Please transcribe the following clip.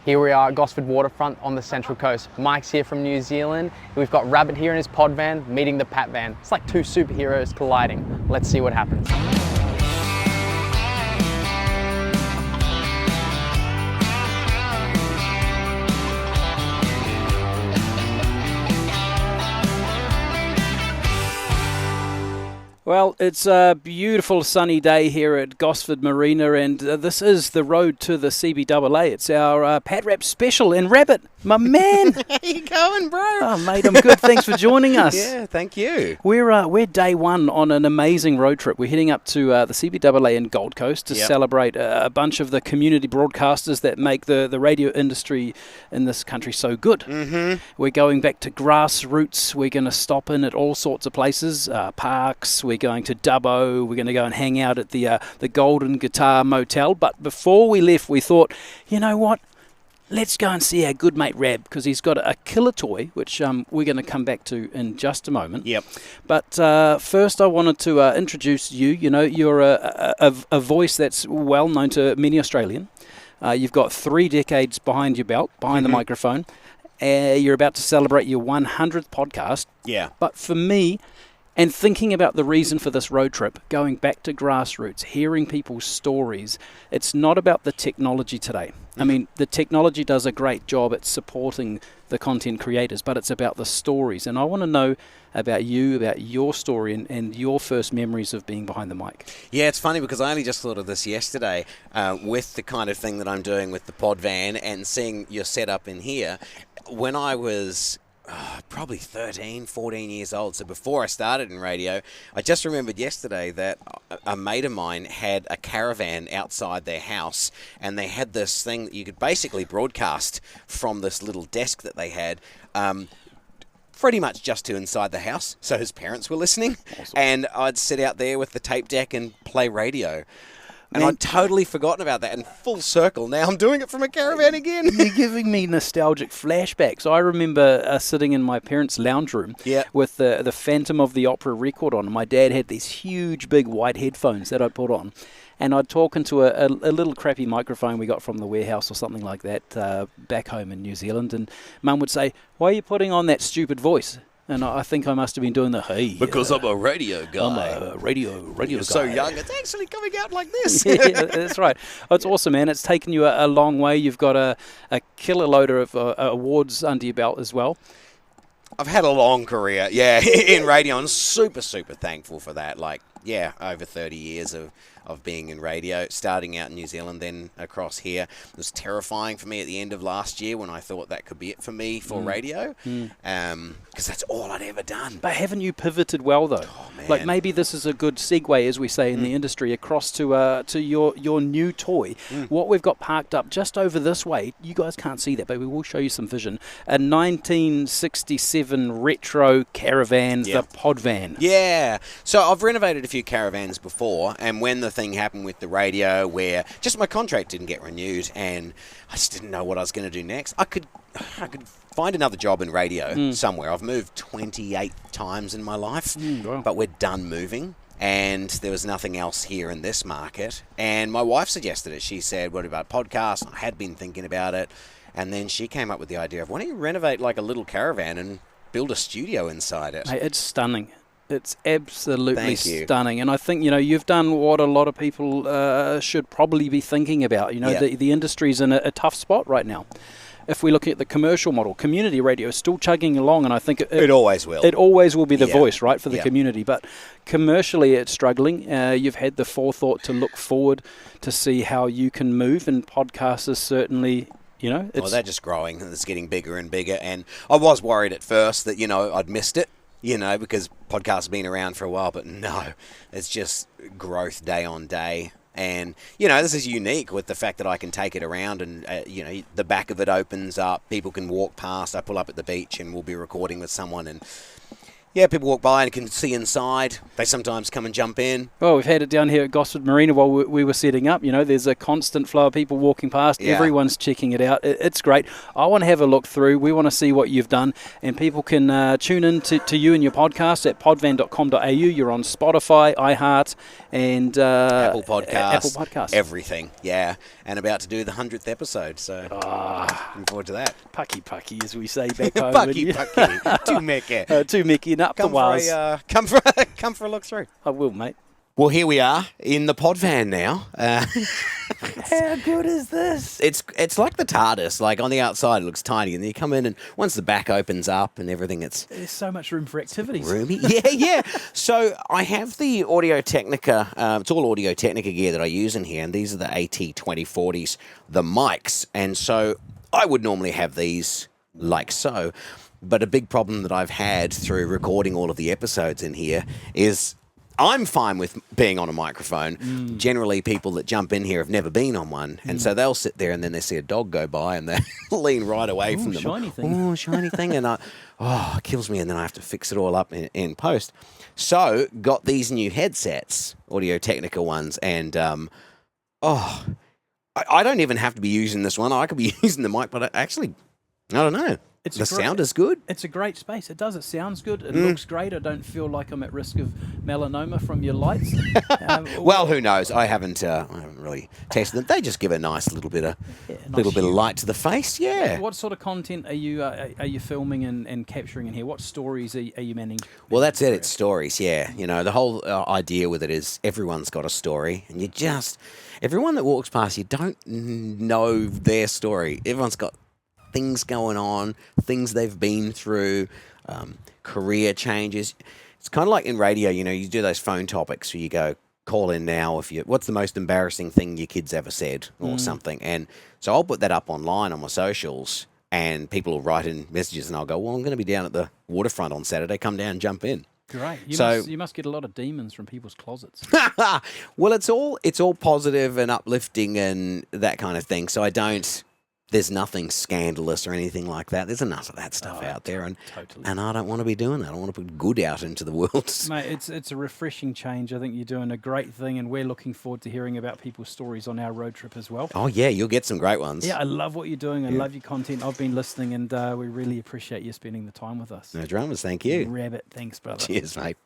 Here we are at Gosford Waterfront on the Central Coast. Mike's here from New Zealand. We've got Rabbit here in his PodVan meeting the PATVan. It's like two superheroes colliding. Let's see what happens. Well, it's a beautiful sunny day here at Gosford Marina, and this is the road to the CBAA. It's our PATRAP special, and Rabbit, my man. How you going, bro? Oh, mate, I'm good. Thanks for joining us. Yeah, thank you. We're day one on an amazing road trip. We're heading up to the CBAA in Gold Coast to celebrate a bunch of the community broadcasters that make the radio industry in this country so good. Mm-hmm. We're going back to grassroots. We're going to stop in at all sorts of places, parks. We're going to Dubbo. We're going to go and hang out at the Golden Guitar Motel. But before we left, we thought, you know what? Let's go and see our good mate Rab, because he's got a killer toy, which we're going to come back to in just a moment. Yep. But first, I wanted to introduce you. You know, you're a voice that's well known to many Australian. You've got 3 decades behind your belt, behind the microphone. You're about to celebrate your 100th podcast. Yeah. But for me, and thinking about the reason for this road trip, going back to grassroots, hearing people's stories, it's not about the technology today. I mean, the technology does a great job at supporting the content creators, but it's about the stories. And I want to know about you, about your story and your first memories of being behind the mic. Yeah, it's funny because I only just thought of this yesterday with the kind of thing that I'm doing with the PodVan and seeing your setup in here. When I was probably 13, 14 years old, so before I started in radio, I just remembered yesterday that a mate of mine had a caravan outside their house, and they had this thing that you could basically broadcast from this little desk that they had, pretty much just to inside the house, so his parents were listening. Awesome. And I'd sit out there with the tape deck and play radio. And I'd totally forgotten about that, and full circle, now I'm doing it from a caravan again. You're giving me nostalgic flashbacks. I remember sitting in my parents' lounge room with the Phantom of the Opera record on. My dad had these huge, big white headphones that I'd put on, and I'd talk into a little crappy microphone we got from the warehouse or something like that back home in New Zealand, and Mum would say, "Why are you putting on that stupid voice?" And I think I must have been doing the hey. Because I'm a radio guy. I'm a radio You're guy. so young, it's actually coming out like this. Yeah, that's right. It's awesome, man. It's taken you a long way. You've got a killer load of awards under your belt as well. I've had a long career, in radio. I'm super, super thankful for that. Over 30 years of being in radio, starting out in New Zealand, then across here. It was terrifying for me at the end of last year when I thought that could be it for me for radio, because that's all I'd ever done. But haven't you pivoted well, though? Oh, man. Like, maybe this is a good segue, as we say in the industry, across to your new toy. What we've got parked up just over this way, you guys can't see that, but we will show you some vision. A 1967 retro caravan, the PodVan. Yeah. So I've renovated a few caravans before, and when the thing happened with the radio where just my contract didn't get renewed and I just didn't know what I was going to do next, I could find another job in radio somewhere. I've moved 28 times in my life, but we're done moving. And there was nothing else here in this market. And my wife suggested it. She said, "What about podcasts?" I had been thinking about it. And then she came up with the idea of, why don't you renovate like a little caravan and build a studio inside it? Hey, it's stunning. It's absolutely stunning. And I think, you've done what a lot of people should probably be thinking about. The industry's in a tough spot right now. If we look at the commercial model, community radio is still chugging along, and I think it always will. It always will be the voice, right, for the community. But commercially, it's struggling. You've had the forethought to look forward to see how you can move, and podcasts is certainly... they're just growing, and it's getting bigger and bigger. And I was worried at first that, I'd missed it, because podcasts have been around for a while. But no, it's just growth day on day. And, this is unique with the fact that I can take it around and, the back of it opens up. People can walk past. I pull up at the beach and we'll be recording with someone. And, people walk by and can see inside. They sometimes come and jump in. Well, we've had it down here at Gosford Marina while we were setting up. There's a constant flow of people walking past. Yeah. Everyone's checking it out. It's great. I want to have a look through. We want to see what you've done. And people can tune in to you and your podcast at podvan.com.au. You're on Spotify, iHeart, and Apple Podcasts. Apple Podcasts. Everything, yeah. and about to do the 100th episode. So looking forward to that. Pucky, as we say back home. Pucky. Too Mecca. Too Mickey and up the wires. Come for a look through. I will, mate. Well, here we are in the PodVan now. How good is this? It's like the TARDIS. Like on the outside, it looks tiny, and then you come in, and once the back opens up and everything, There's so much room for activities. Roomy. Yeah. So I have the Audio Technica. It's all Audio Technica gear that I use in here, and these are the AT2040s, the mics. And so I would normally have these like so, but a big problem that I've had through recording all of the episodes in here is I'm fine with being on a microphone. Generally, people that jump in here have never been on one, and so they'll sit there and then they see a dog go by and they lean right away from them. Shiny thing. Oh, shiny thing, and it kills me, and then I have to fix it all up in post. So, got these new headsets, Audio Technica ones, and I don't even have to be using this one. I could be using the mic, but I don't know. The sound is good. It's a great space. It does. It sounds good. It looks great. I don't feel like I'm at risk of melanoma from your lights. Well, who knows? I haven't really tested them. They just give a nice little bit of bit of light to the face. Yeah. What sort of content are you filming and capturing in here? What stories are you managing? Well, that's it. It's stories. Yeah. You know, the whole idea with it is everyone's got a story, and everyone that walks past you don't know their story. Everyone's got things going on, things they've been through, career changes. It's kind of like in radio, you know, you do those phone topics where you go, call in now what's the most embarrassing thing your kids ever said or something. And so I'll put that up online on my socials and people will write in messages and I'll go, well, I'm going to be down at the waterfront on Saturday. Come down and jump in. Great. You must get a lot of demons from people's closets. Well, it's all positive and uplifting and that kind of thing. So there's nothing scandalous or anything like that. There's enough of that stuff out there, and I don't want to be doing that. I want to put good out into the world. Mate, it's a refreshing change. I think you're doing a great thing, and we're looking forward to hearing about people's stories on our road trip as well. Oh, yeah, you'll get some great ones. Yeah, I love what you're doing. I love your content. I've been listening, and we really appreciate you spending the time with us. No dramas, thank you. Rabbit, thanks, brother. Cheers, mate.